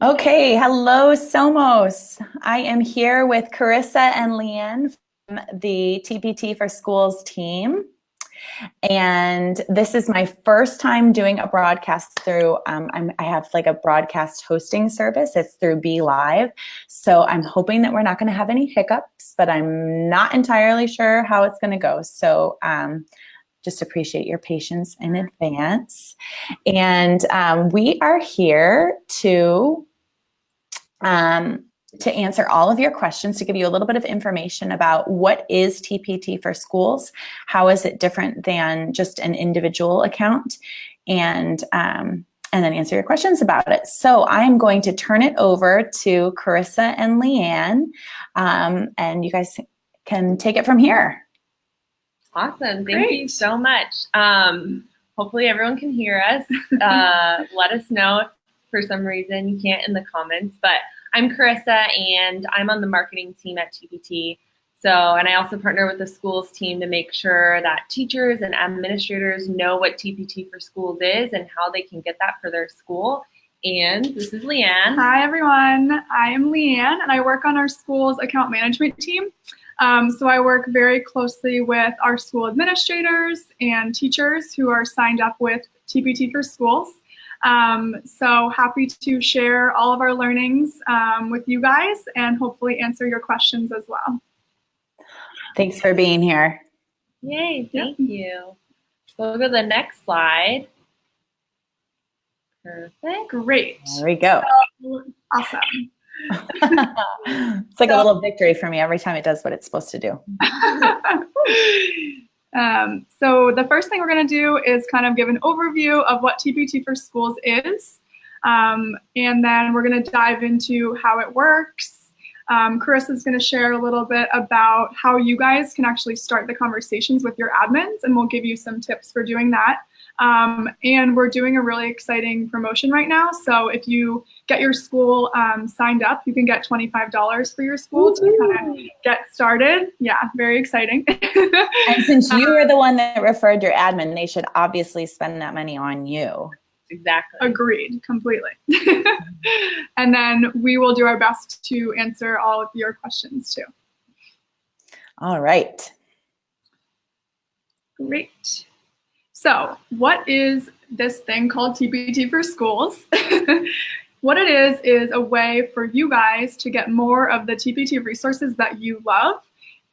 Okay, hello, Somos. I am here with Carissa and Leanne from the TpT For Schools team. And this is my first time doing a broadcast through, I have like a broadcast hosting service. It's through Be Live. So I'm hoping that we're not going to have any hiccups, but I'm not entirely sure how it's going to go. So just appreciate your patience in advance. And we are here to answer all of your questions, to give you a little bit of information about what is TpT for Schools, how is it different than just an individual account, and then answer your questions about it. So I'm going to turn it over to Carissa and Leanne, and you guys can take it from here. Awesome. Thank you so much. Hopefully everyone can hear us. Let us know if for some reason you can't in the comments, but I'm Carissa and I'm on the marketing team at TpT. And I also partner with the schools team to make sure that teachers and administrators know what TpT for Schools is and how they can get that for their school. And this is Leanne. Hi everyone, I am Leanne and I work on our school's account management team. So I work very closely with our school administrators and teachers who are signed up with TpT for Schools. So happy to share all of our learnings with you guys and hopefully answer your questions as well. Thanks for being here. Yay, thank you. So we'll go to the next slide. Perfect. Great. There we go. So, awesome. It's like a little victory for me every time it does what it's supposed to do. So the first thing we're going to do is kind of give an overview of what TpT for Schools is. And then we're going to dive into how it works. Carissa is going to share a little bit about how you guys can actually start the conversations with your admins, and we'll give you some tips for doing that. And we're doing a really exciting promotion right now. So if you get your school signed up, you can get $25 for your school to kind of get started. Yeah, very exciting. And since you were the one that referred your admin, they should obviously spend that money on you. Exactly. Agreed, completely. And then we will do our best to answer all of your questions too. All right. Great. So what is this thing called TpT for Schools? What it is a way for you guys to get more of the TpT resources that you love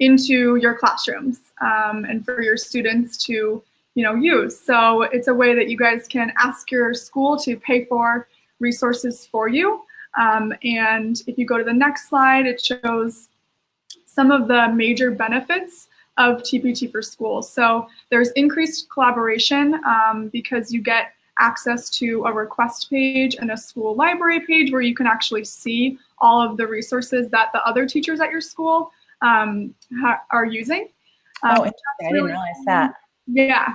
into your classrooms and for your students to use. So it's a way that you guys can ask your school to pay for resources for you. And if you go to the next slide, it shows some of the major benefits of TpT for Schools. So there's increased collaboration because you get access to a request page and a school library page where you can actually see all of the resources that the other teachers at your school are using. Oh, interesting. I didn't realize that. Yeah.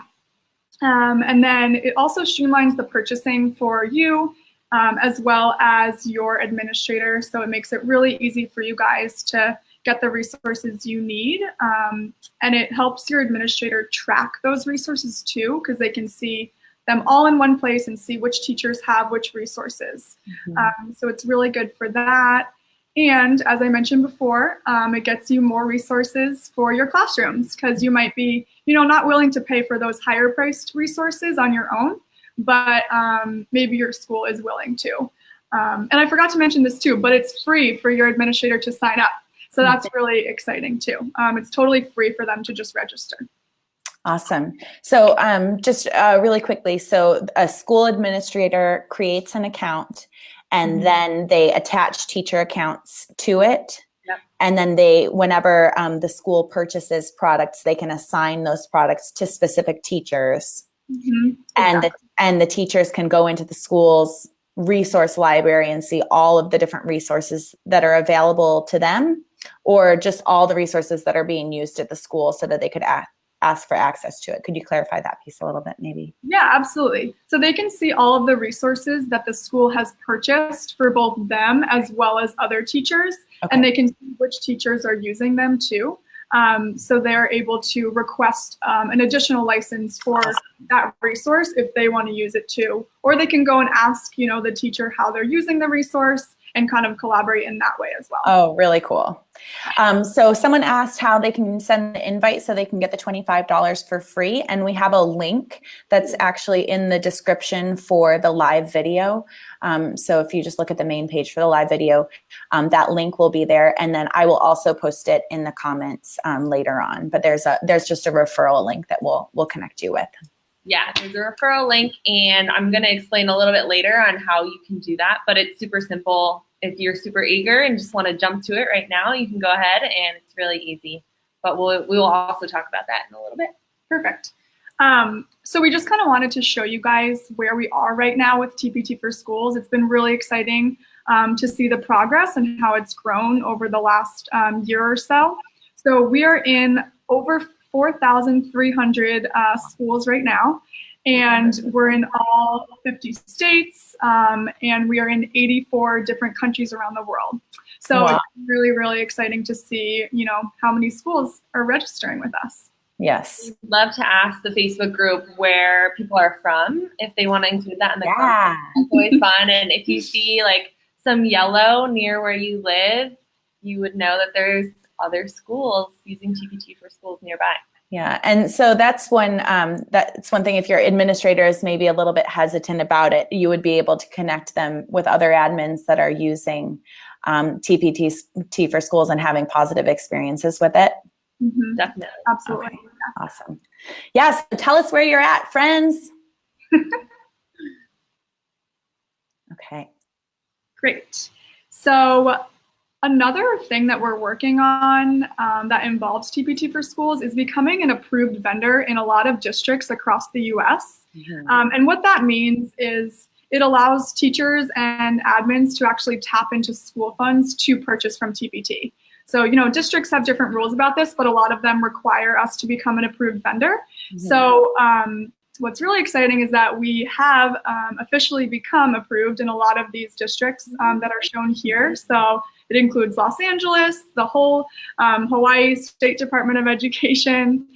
And then it also streamlines the purchasing for you as well as your administrator. So it makes it really easy for you guys to get the resources you need. And it helps your administrator track those resources too, because they can see them all in one place and see which teachers have which resources. Mm-hmm. So it's really good for that. And as I mentioned before, it gets you more resources for your classrooms because you might be, not willing to pay for those higher priced resources on your own, but maybe your school is willing to. And I forgot to mention this too, but it's free for your administrator to sign up. So that's really exciting too. It's totally free for them to just register. Awesome. So just really quickly, so a school administrator creates an account and then they attach teacher accounts to it. Yep. And then whenever the school purchases products, they can assign those products to specific teachers. Mm-hmm. And the teachers can go into the school's resource library and see all of the different resources that are available to them, or just all the resources that are being used at the school so that they could ask for access to it. Could you clarify that piece a little bit maybe? Yeah, absolutely. So they can see all of the resources that the school has purchased for both them as well as other teachers. Okay. And they can see which teachers are using them too. So they're able to request an additional license for that resource if they want to use it too. Or they can go and ask, the teacher how they're using the resource and kind of collaborate in that way as well. Oh, really cool. So someone asked how they can send the invite so they can get the $25 for free. And we have a link that's actually in the description for the live video. So if you just look at the main page for the live video, that link will be there. And then I will also post it in the comments later on. But there's just a referral link that we'll connect you with. Yeah, there's a referral link, and I'm going to explain a little bit later on how you can do that, but it's super simple. If you're super eager and just want to jump to it right now, you can go ahead, and it's really easy. But we will also talk about that in a little bit. Perfect. So we just kind of wanted to show you guys where we are right now with TpT for Schools. It's been really exciting to see the progress and how it's grown over the last year or so. So we are in over 4,300 schools right now, and we're in all 50 states, and we are in 84 different countries around the world. So wow. It's really, really exciting to see, how many schools are registering with us. Yes. We'd love to ask the Facebook group where people are from, if they want to include that in the comments. It's always fun. And if you see like some yellow near where you live, you would know that there's other schools using TpT for Schools nearby. Yeah, and so that's one thing. If your administrator is maybe a little bit hesitant about it, you would be able to connect them with other admins that are using TpT for Schools and having positive experiences with it. Mm-hmm. Definitely. Absolutely. Okay. Awesome. Yes, tell us where you're at, friends. Okay. Great. So another thing that we're working on that involves TpT for Schools is becoming an approved vendor in a lot of districts across the US. Mm-hmm. And what that means is it allows teachers and admins to actually tap into school funds to purchase from TpT. So, districts have different rules about this, but a lot of them require us to become an approved vendor. Mm-hmm. So what's really exciting is that we have officially become approved in a lot of these districts that are shown here. So it includes Los Angeles, the whole Hawaii State Department of Education,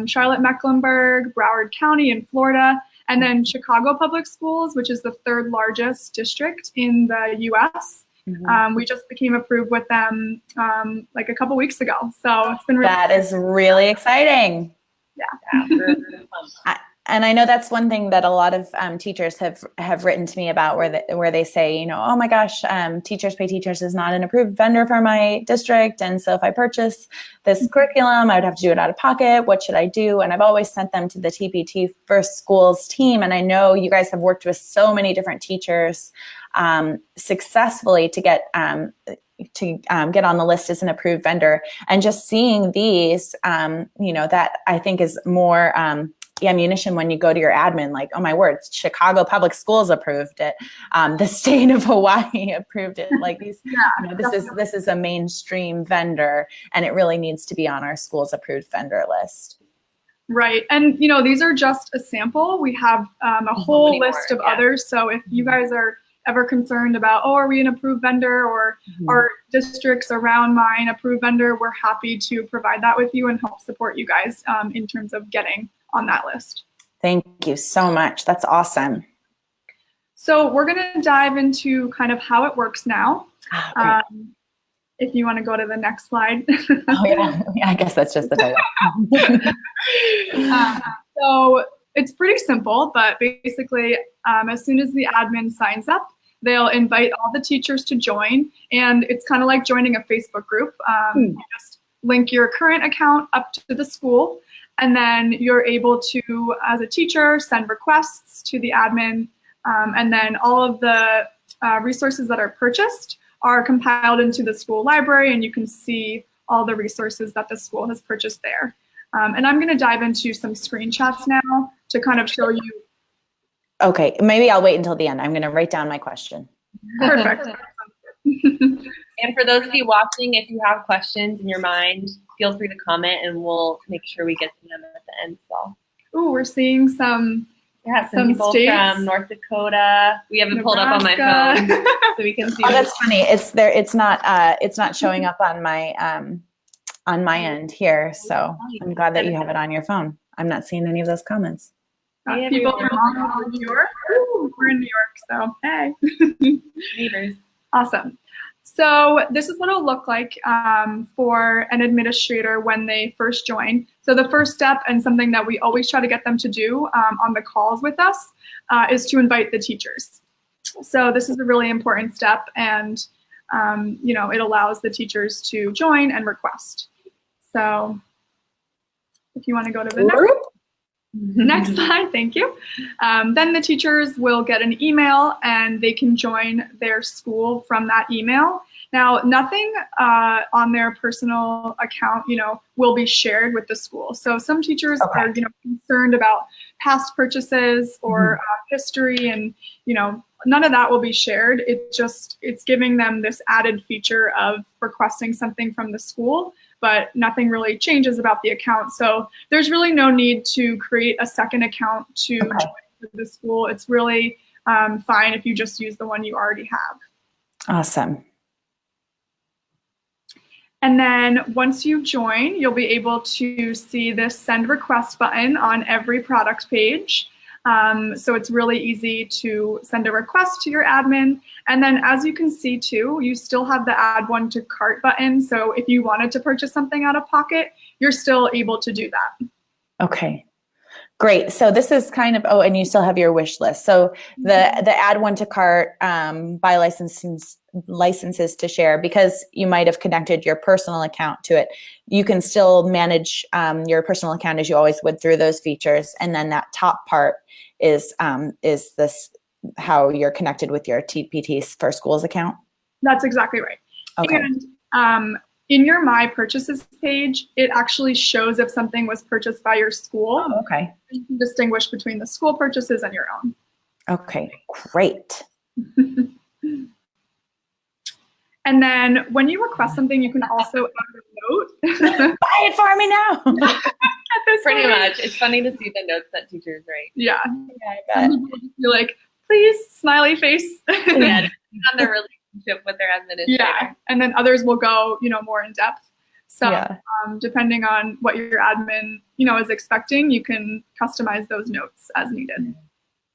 Charlotte-Mecklenburg, Broward County in Florida, and then Chicago Public Schools, which is the third largest district in the US. Mm-hmm. We just became approved with them like a couple weeks ago. So it's been really That is really exciting. Yeah. And I know that's one thing that a lot of teachers have written to me about, where they say, oh my gosh, Teachers Pay Teachers is not an approved vendor for my district. And so if I purchase this curriculum, I would have to do it out of pocket. What should I do? And I've always sent them to the TpT For Schools team. And I know you guys have worked with so many different teachers successfully to get on the list as an approved vendor. And just seeing these, that I think is more ammunition when you go to your admin, like, oh my word, Chicago Public Schools approved it. The state of Hawaii approved it. Like these, this is a mainstream vendor, and it really needs to be on our school's approved vendor list. Right. And, these are just a sample. We have a whole list of others. So if you guys are ever concerned about, are we an approved vendor, or are districts around mine approved vendor, we're happy to provide that with you and help support you guys in terms of getting on that list. Thank you so much. That's awesome. So we're going to dive into kind of how it works now. If you want to go to the next slide. Oh yeah, I guess that's just the title. So it's pretty simple, but basically as soon as the admin signs up, they'll invite all the teachers to join, and it's kind of like joining a Facebook group. You just link your current account up to the school, and then you're able to, as a teacher, send requests to the admin, and then all of the resources that are purchased are compiled into the school library, and you can see all the resources that the school has purchased there. And I'm going to dive into some screenshots now to kind of show you. Okay, maybe I'll wait until the end. I'm going to write down my question. Perfect. And for those of you watching, if you have questions in your mind, feel free to comment, and we'll make sure we get to them at the end as well. Ooh, we're seeing some people states from North Dakota. We have it pulled up on my phone, so we can see. Oh, that's funny. It's there. It's not showing up on my on my end here. So I'm glad that you have it on your phone. I'm not seeing any of those comments. Hey, People everyone. from New York. Ooh, we're in New York, so hey. Neighbors. Awesome. So this is what it'll look like for an administrator when they first join. So the first step, and something that we always try to get them to do on the calls with us, is to invite the teachers. So this is a really important step, and it allows the teachers to join and request. So if you want to go to the next slide, thank you. Then the teachers will get an email and they can join their school from that email. Now, nothing on their personal account, will be shared with the school. So some teachers are, concerned about past purchases or history, and, none of that will be shared. It's giving them this added feature of requesting something from the school, but nothing really changes about the account. So there's really no need to create a second account to join the school. It's really fine if you just use the one you already have. Awesome. And then once you join, you'll be able to see this send request button on every product page. So it's really easy to send a request to your admin. And then as you can see too, you still have the add one to cart button. So if you wanted to purchase something out of pocket, you're still able to do that. Okay. Great. So this is kind of, and you still have your wish list. So the add one to cart by licenses to share, because you might have connected your personal account to it. You can still manage your personal account as you always would through those features. And then that top part is this how you're connected with your TpT For Schools account? That's exactly right. Okay. And in your My Purchases page, it actually shows if something was purchased by your school. Oh, okay. You can distinguish between the school purchases and your own. Okay, great. And then when you request something, you can also add a note. Buy it for me now. Pretty much. It's funny to see the notes that teachers write. Yeah. I bet. You're like, please, smiley face. Yeah, on their relationship with their administrator. Yeah, and then others will go, more in depth. So Yeah. Depending on what your admin, is expecting, you can customize those notes as needed.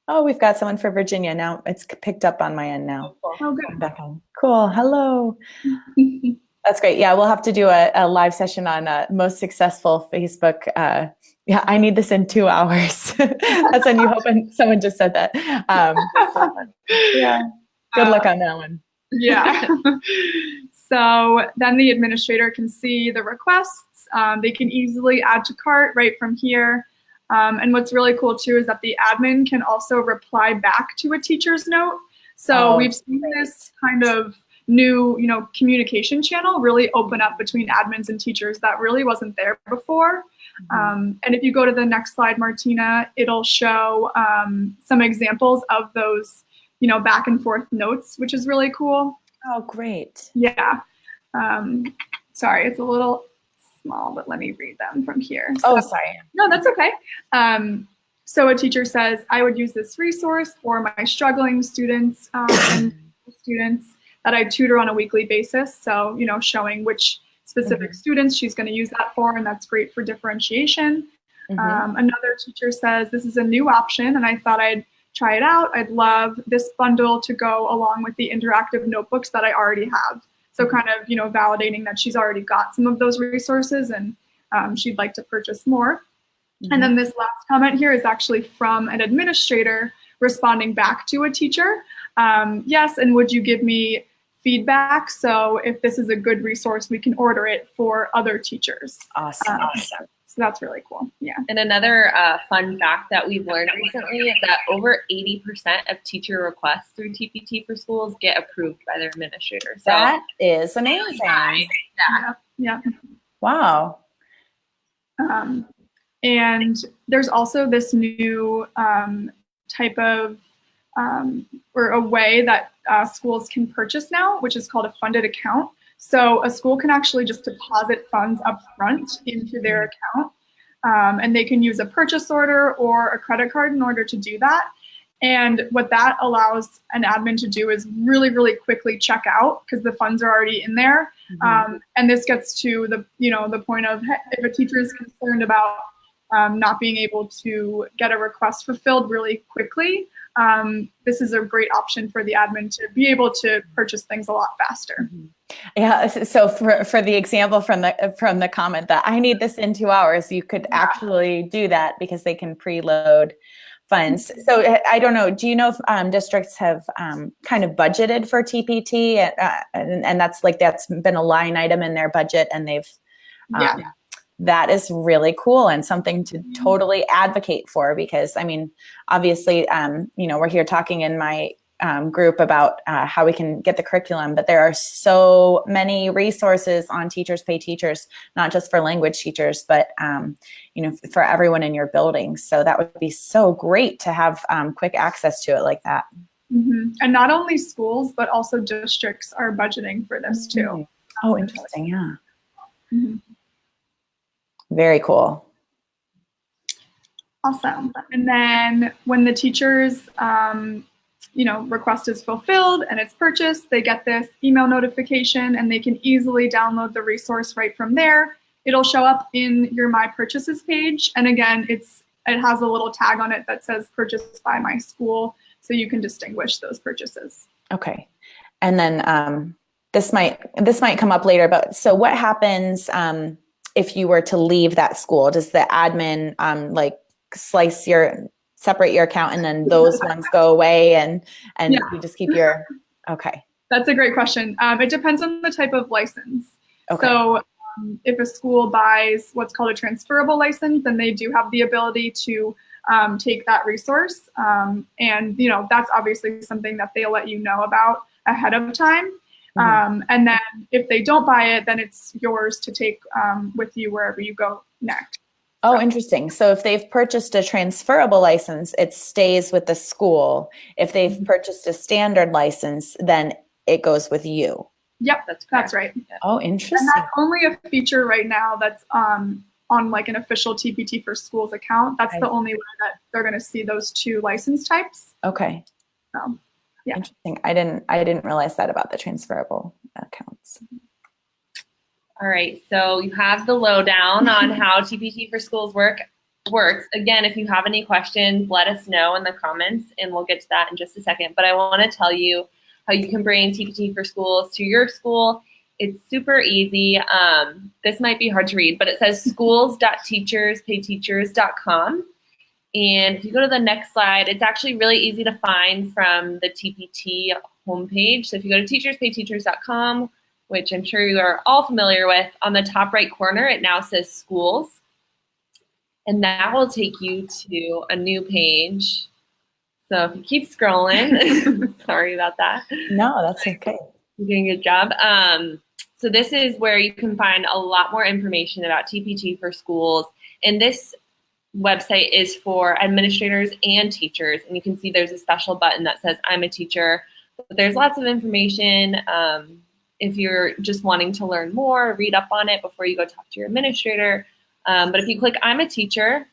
Oh, we've got someone for Virginia now. It's picked up on my end now. Oh, good. Cool. Hello. That's great. Yeah, we'll have to do a live session on most successful Facebook. Yeah, I need this in 2 hours. That's when you hope, and someone just said that. Yeah. Good luck on that one. Yeah. So then the administrator can see the requests. They can easily add to cart right from here. And what's really cool too is that the admin can also reply back to a teacher's note. So we've seen this kind of new, communication channel really open up between admins and teachers that really wasn't there before. And if you go to the next slide, Martina, it'll show some examples of those, back and forth notes, which is really cool. Oh, great. Yeah. Sorry, it's a little small, but let me read them from here. So, sorry. No, that's okay. So a teacher says, I would use this resource for my struggling students and students that I tutor on a weekly basis. So, showing which specific students she's going to use that for, and that's great for differentiation. Another teacher says, this is a new option, and I thought I'd try it out. I'd love this bundle to go along with the interactive notebooks that I already have. So kind of, validating that she's already got some of those resources and she'd like to purchase more. And then this last comment here is actually from an administrator responding back to a teacher. Yes, and would you give me feedback? So if this is a good resource, we can order it for other teachers. Awesome. So that's really cool. Yeah. And another fun fact that we've learned recently is that over 80% of teacher requests through TpT For Schools get approved by their administrator. So that is amazing. Yeah. Wow. And there's also this new type of or a way that schools can purchase now, which is called a funded account. So a school can actually just deposit funds up front into their account, and they can use a purchase order or a credit card in order to do that. And what that allows an admin to do is really, really quickly check out because the funds are already in there. And this gets to the point of, if a teacher is concerned about not being able to get a request fulfilled really quickly, this is a great option for the admin to be able to purchase things a lot faster. Yeah. So for the example from the comment that I need this in 2 hours, you could actually do that because they can preload funds. So I don't know. Do you know if districts have kind of budgeted for TpT, and that's been a line item in their budget, and they've that is really cool and something to totally advocate for, because I mean, obviously, we're here talking in my group about how we can get the curriculum, but there are so many resources on Teachers Pay Teachers, not just for language teachers, but for everyone in your building. So that would be so great to have quick access to it like that. And not only schools, but also districts are budgeting for this too. Oh, interesting. Yeah. Very cool. Awesome. And then when the teacher's request is fulfilled and it's purchased, they get this email notification and they can easily download the resource right from there. It'll show up in your My Purchases page. And again, it has a little tag on it that says purchased by my school, so you can distinguish those purchases. Okay. And then this might come up later, but so what happens if you were to leave that school? Does the admin separate your account and then those ones go away and you just keep your, okay. That's a great question. It depends on the type of license. Okay. So if a school buys what's called a transferable license, then they do have the ability to take that resource. And that's obviously something that they'll let you know about ahead of time. And then if they don't buy it, then it's yours to take with you wherever you go next. Oh, interesting. So if they've purchased a transferable license, it stays with the school. If they've purchased a standard license, then it goes with you. Yep, that's right. Oh, interesting. And that's only a feature right now that's on like an official TpT For Schools account. That's the only way that they're going to see those two license types. Okay. Yeah. Interesting. I didn't realize that about the transferable accounts. All right, so you have the lowdown on how TpT For Schools works. Again, if you have any questions, let us know in the comments, and we'll get to that in just a second. But I want to tell you how you can bring TpT For Schools to your school. It's super easy. This might be hard to read, but it says schools.teacherspayteachers.com. And if you go to the next slide, it's actually really easy to find from the TpT homepage. So if you go to teacherspayteachers.com, which I'm sure you are all familiar with, on the top right corner, it now says schools. And that will take you to a new page. So if you keep scrolling, sorry about that. No, that's okay. You're doing a good job. So this is where you can find a lot more information about TpT For Schools. And this website is for administrators and teachers. And you can see there's a special button that says I'm a teacher. But there's lots of information. If you're just wanting to learn more, read up on it before you go talk to your administrator. But if you click I'm a teacher,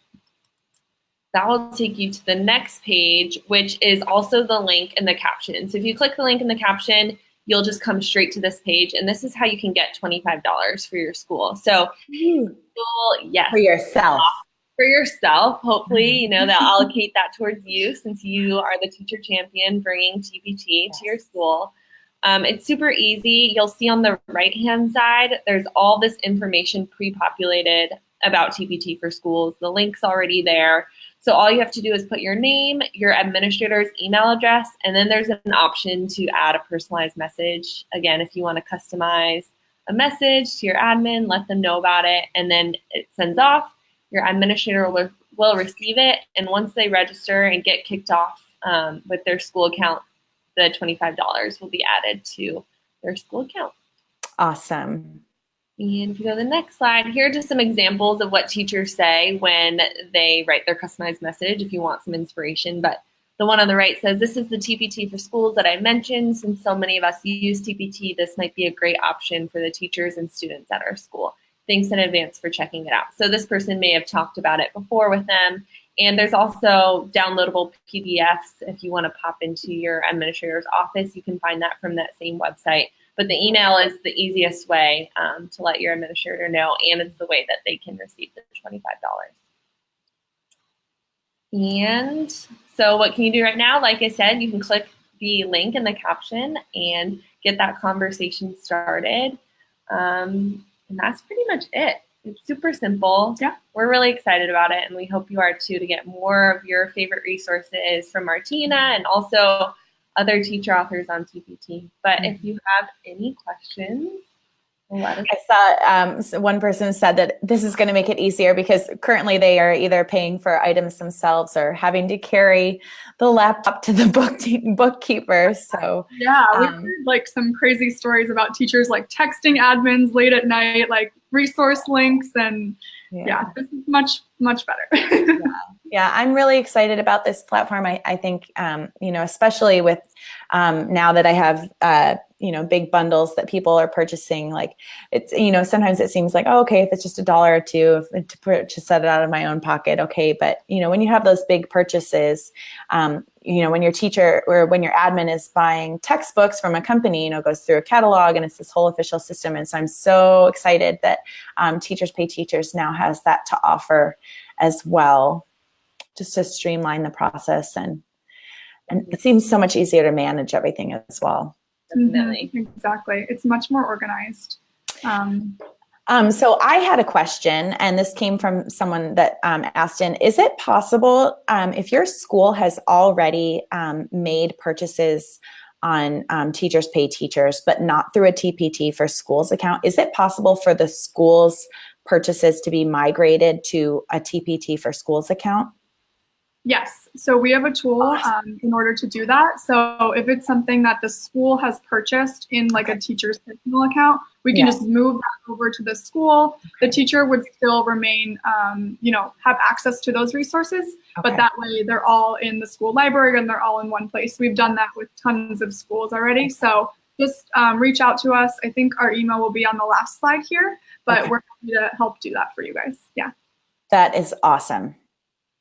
that will take you to the next page, which is also the link in the caption. So if you click the link in the caption, you'll just come straight to this page. And this is how you can get $25 for your school. So yes. For yourself. For yourself, hopefully, they'll allocate that towards you since you are the teacher champion bringing TpT to your school. It's super easy. You'll see on the right-hand side, there's all this information pre-populated about TpT For Schools. The link's already there. So all you have to do is put your name, your administrator's email address, and then there's an option to add a personalized message. Again, if you want to customize a message to your admin, let them know about it, and then it sends off. Your administrator will receive it, and once they register and get kicked off with their school account, the $25 will be added to their school account. Awesome. And if you go to the next slide, here are just some examples of what teachers say when they write their customized message if you want some inspiration. But the one on the right says, this is the TpT For Schools that I mentioned. Since so many of us use TpT, this might be a great option for the teachers and students at our school. Thanks in advance for checking it out. So this person may have talked about it before with them. And there's also downloadable PDFs. If you want to pop into your administrator's office, you can find that from that same website. But the email is the easiest way to let your administrator know, and it's the way that they can receive the $25. And so what can you do right now? Like I said, you can click the link in the caption and get that conversation started. And that's pretty much it. It's super simple. Yeah. We're really excited about it, and we hope you are too, to get more of your favorite resources from Martina and also other teacher authors on TpT. But if you have any questions, let us. I saw one person said that this is going to make it easier because currently they are either paying for items themselves or having to carry the laptop to the bookkeeper. So yeah, we've heard like some crazy stories about teachers like texting admins late at night, like resource links, and yeah this is much better. Yeah, I'm really excited about this platform. I think, especially with now that I have, big bundles that people are purchasing, like it's, sometimes it seems like, oh, okay, if it's just $1 or $2 to set it out of my own pocket. Okay. But, when you have those big purchases, when your teacher or when your admin is buying textbooks from a company, goes through a catalog and it's this whole official system. And so I'm so excited that Teachers Pay Teachers now has that to offer as well, just to streamline the process. And it seems so much easier to manage everything as well. Definitely. Exactly. It's much more organized. So I had a question, and this came from someone that asked in, is it possible if your school has already made purchases on Teachers Pay Teachers, but not through a TpT For Schools account, is it possible for the school's purchases to be migrated to a TpT For Schools account? Yes, so we have a tool in order to do that. So if it's something that the school has purchased in like a teacher's personal account, we can just move that over to the school. The teacher would still remain, have access to those resources, but that way they're all in the school library and they're all in one place. We've done that with tons of schools already. So just reach out to us. I think our email will be on the last slide here, but we're happy to help do that for you guys. Yeah. That is awesome.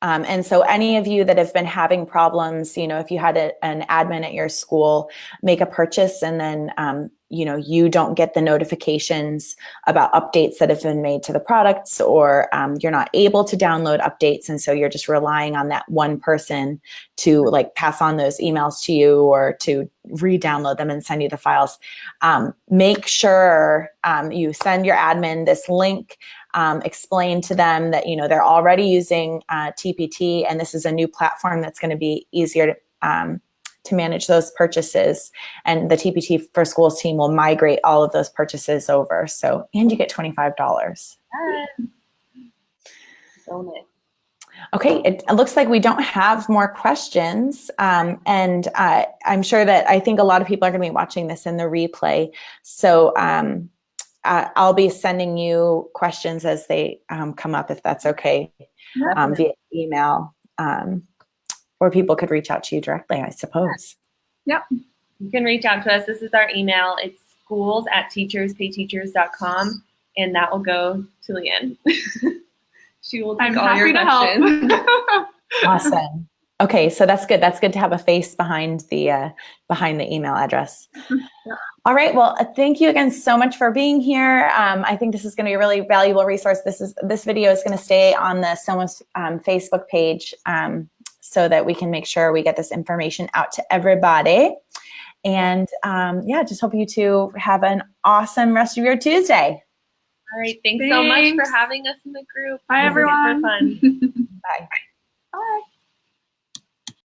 And so any of you that have been having problems, if you had an admin at your school make a purchase and then, you don't get the notifications about updates that have been made to the products, or you're not able to download updates. And so you're just relying on that one person to like pass on those emails to you or to re-download them and send you the files. Make sure you send your admin this link. Explain to them that, they're already using TpT, and this is a new platform that's going to be easier to manage those purchases. And the TpT For Schools team will migrate all of those purchases over. So, and you get $25. Okay, it looks like we don't have more questions. And I'm sure that I think a lot of people are going to be watching this in the replay. So, I'll be sending you questions as they come up, if that's okay, via email, or people could reach out to you directly, I suppose. Yep. You can reach out to us. This is our email. It's schools@teacherspayteachers.com, and that will go to Leanne. She will take all your questions. Awesome. Okay, so that's good. That's good to have a face behind the email address. All right. Well, thank you again so much for being here. I think this is going to be a really valuable resource. This video is going to stay on the SOMA's Facebook page so that we can make sure we get this information out to everybody. And just hope you two have an awesome rest of your Tuesday. All right. Thanks so much for having us in the group. Bye, everyone. Super fun. Bye. Bye.